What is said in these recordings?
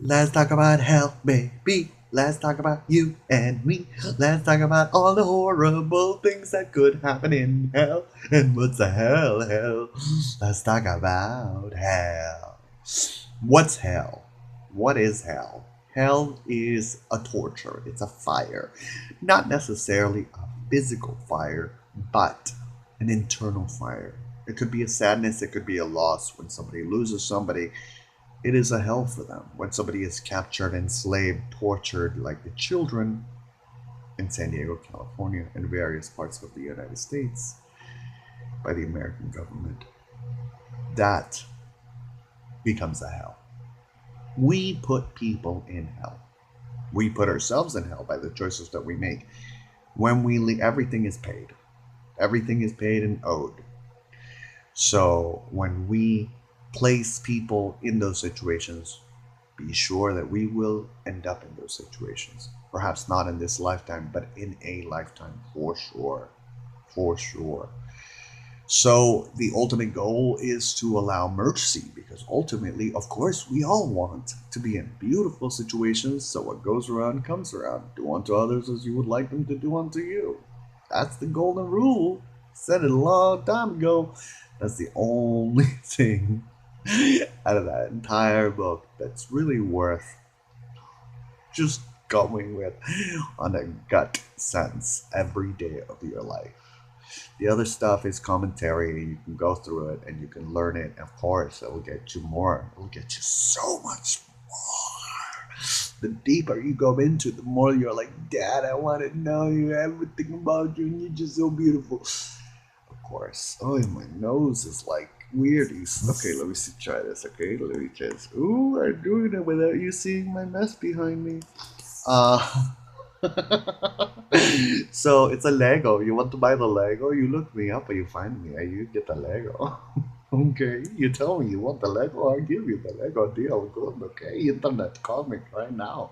Let's talk about hell, baby. Let's talk about you and me. Let's talk about all the horrible things that could happen in hell. And what's the hell? Let's talk about hell. What's hell? What is hell? Hell is a torture, it's a fire. Not necessarily a physical fire, but an internal fire. It could be a sadness, it could be a loss when somebody loses somebody. It is a hell for them. When somebody is captured, enslaved, tortured, like the children in San Diego, California, and various parts of the United States by the American government, that becomes a hell. We put people in hell. We put ourselves in hell by the choices that we make. When we leave, everything is paid. Everything is paid and owed. So when we place people in those situations, be sure that we will end up in those situations. Perhaps not in this lifetime, but in a lifetime for sure. For sure. So the ultimate goal is to allow mercy because ultimately, of course, we all want to be in beautiful situations. So what goes around comes around. Do unto others as you would like them to do unto you. That's the golden rule. Said it a long time ago. That's the only thing out of that entire book that's really worth just going with on a gut sense every day of your life. The other stuff is commentary. You can go through it and you can learn it. Of course, it will get you more. It will get you so much more. The deeper you go into, the more you're like, Dad, I want to know you, everything about you, and you're just so beautiful. Of course. Oh, my nose is like weirdies. Okay, let me see. Try this. Okay, let me try this. Ooh, I'm doing it without you seeing my mess behind me. Uh, so it's a Lego. You want to buy the Lego? You look me up and you find me and you get the Lego. Okay, you tell me you want the Lego, I'll give you the Lego deal. Good, okay? Internet, call me right now.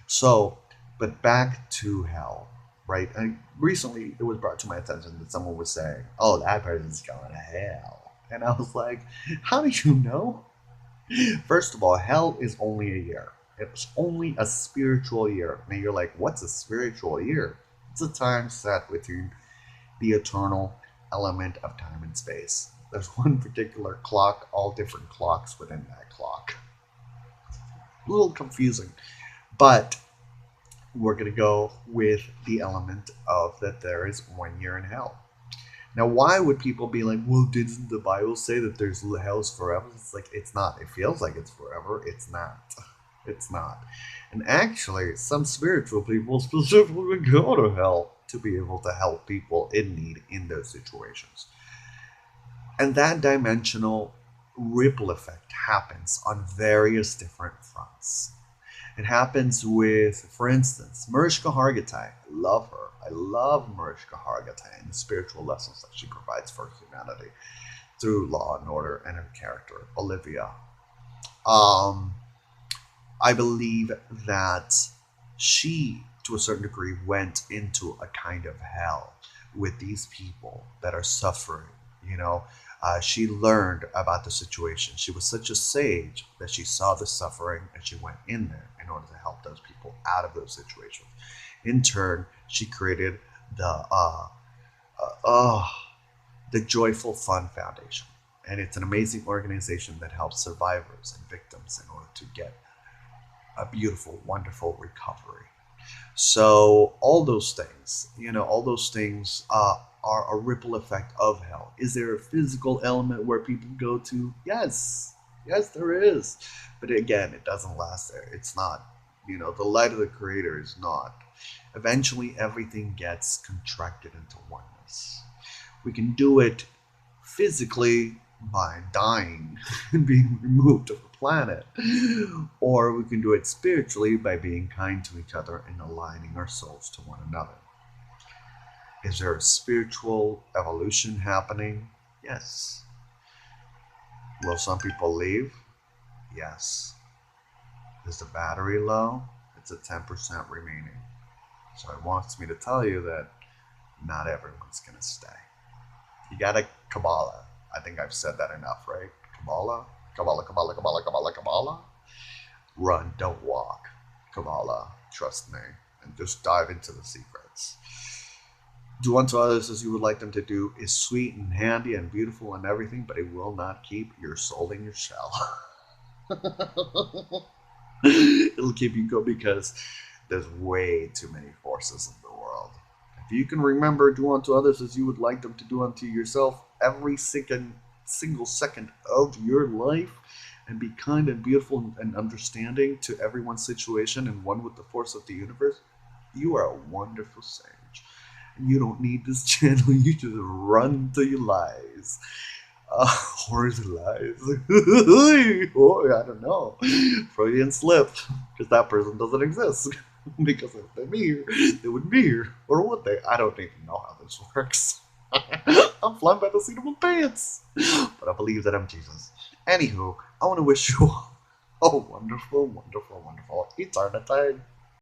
So, but back to hell, right? Recently, it was brought to my attention that someone was saying, "Oh, that person's going to hell," and I was like, "How do you know?" First of all, hell is only a year. It's only a spiritual year. And you're like, what's a spiritual year? It's a time set within the eternal element of time and space. There's one particular clock, all different clocks within that clock. A little confusing, but we're going to go with the element of that there is 1 year in hell. Now, why would people be like, well, didn't the Bible say that there's hell's forever? It's like, it's not. It feels like it's forever. It's not. It's not. And actually, some spiritual people specifically go to hell to be able to help people in need in those situations. And that dimensional ripple effect happens on various different fronts. It happens with, for instance, Mariska Hargitay. I love her. I love Mariska Hargitay and the spiritual lessons that she provides for humanity through Law and Order and her character, Olivia. Um, I believe that she, to a certain degree, went into a kind of hell with these people that are suffering. You know, she learned about the situation. She was such a sage that she saw the suffering and she went in there in order to help those people out of those situations. In turn, she created uh, uh, the Joyful Fund Foundation. And it's an amazing organization that helps survivors and victims in order to get a beautiful, wonderful recovery. So all those things, all those things are a ripple effect of hell. Is there a physical element where people go to? Yes, yes, there is. But again, it doesn't last there. It's not. The light of the Creator is not. Eventually, everything gets contracted into oneness. We can do it physically by dying and being removed of the planet, or we can do it spiritually by being kind to each other and aligning our souls to one another. Is there a spiritual evolution happening? Yes. Will some people leave? Yes. Is the battery low? It's at 10% remaining. So it wants me to tell you that not everyone's going to stay. You got a Kabbalah. I think I've said that enough, right? Kabbalah? Kabbalah, Kabbalah, Kabbalah, Kabbalah, Kabbalah. Run, don't walk. Kamala, trust me. And just dive into the secrets. Do unto others as you would like them to do is sweet and handy and beautiful and everything, but it will not keep your soul in your shell. It'll keep you go because there's way too many forces in the world. If you can remember, do unto others as you would like them to do unto yourself every single second of your life, and be kind and beautiful and understanding to everyone's situation and one with the force of the universe, you are a wonderful sage. You don't need this channel. You just run to your lies. Horrors and lies. Oh, I don't know. Freudian slipped because that person doesn't exist. Because if they're here, they wouldn't be here. Or would they? I don't even know how this works. I'm flying by the seat of my pants. But I believe that I'm Jesus. Anywho, I want to wish you all a wonderful, wonderful, wonderful eternity.